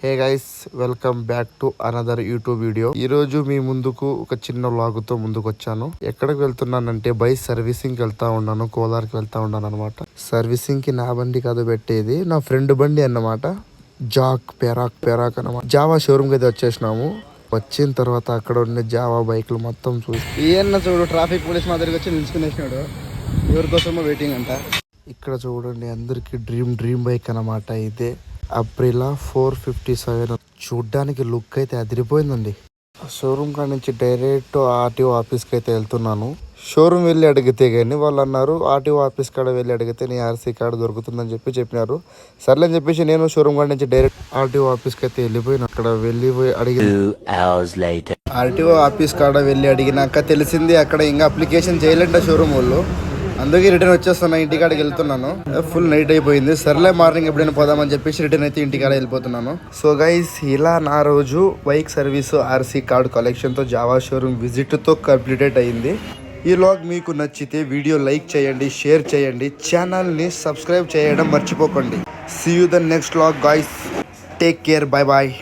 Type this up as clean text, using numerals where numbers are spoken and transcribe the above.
Hey guys, welcome back to another YouTube video. ఈ రోజు మీ ముందుకు ఒక చిన్న వ్లాగ్ తో ముందుకు వచ్చాను. ఎక్కడికి వెళ్తున్నానంటే బైక్ సర్వీసింగ్ కి వెళ్తా ఉన్నాను. కోలార్కి వెళ్తా ఉన్నాను అనమాట. సర్వీసింగ్ కి నా బండి కాదు పెట్టేది, నా ఫ్రెండ్ బండి అన్నమాట. జాక్ పెరాక్ అనమాట. జావా షోరూమ్ కి అయితే వచ్చేసినాము. వచ్చిన తర్వాత అక్కడ ఉండే జావా బైక్లు మొత్తం చూసి ఏమన్నా చూడు, ట్రాఫిక్ పోలీస్ మా దగ్గరికి వచ్చి నిల్చుకునేసినాడు. ఎవరి కోసమో వెయిటింగ్ అంట. ఇక్కడ చూడండి, అందరికి డ్రీమ్ బైక్ అనమాట. ఇదే అప్రిలా 457. చూడ్డానికి లుక్ అయితే అదిరిపోయిందండి. షోరూమ్ కాడ నుంచి డైరెక్ట్ ఆర్టీఓ ఆఫీస్కి అయితే వెళ్తున్నాను. షోరూమ్ వెళ్ళి అడిగితే కానీ వాళ్ళు అన్నారు ఆర్టీఓ ఆఫీస్ కాడ వెళ్ళి అడిగితే నీ ఆర్సీ కార్డు దొరుకుతుందని చెప్పినారు. సర్లే అని చెప్పేసి నేను షోరూమ్ కాడ నుంచి డైరెక్ట్ ఆర్టీఓ ఆఫీస్కి అయితే వెళ్ళిపోయినా. అక్కడ వెళ్ళిపోయి ఆర్టీఓ ఆఫీస్ కాడ వెళ్ళి అడిగినాక తెలిసింది అక్కడ ఇంకా అప్లికేషన్ చేయలేంట షోరూమ్ వాళ్ళు. అందుకే రిటర్న్ వచ్చేస్తున్నా, ఇంటికాడికి వెళ్తున్నాను. ఫుల్ నైట్ అయిపోయింది. సర్లే మార్నింగ్ ఎప్పుడైనా పోదామని చెప్పేసి రిటర్న్ అయితే ఇంటికాడ వెళ్ళిపోతున్నాను. సో గైస్, ఇలా నా రోజు బైక్ సర్వీస్ ఆర్సీ కార్డు కలెక్షన్తో జావా షోరూమ్ విజిట్తో కంప్లీటెడ్ అయింది. ఈ వ్లాగ్ మీకు నచ్చితే వీడియో లైక్ చేయండి, షేర్ చేయండి, ఛానల్ని సబ్స్క్రైబ్ చేయడం మర్చిపోకండి. See you the next vlog guys. Take care, bye bye.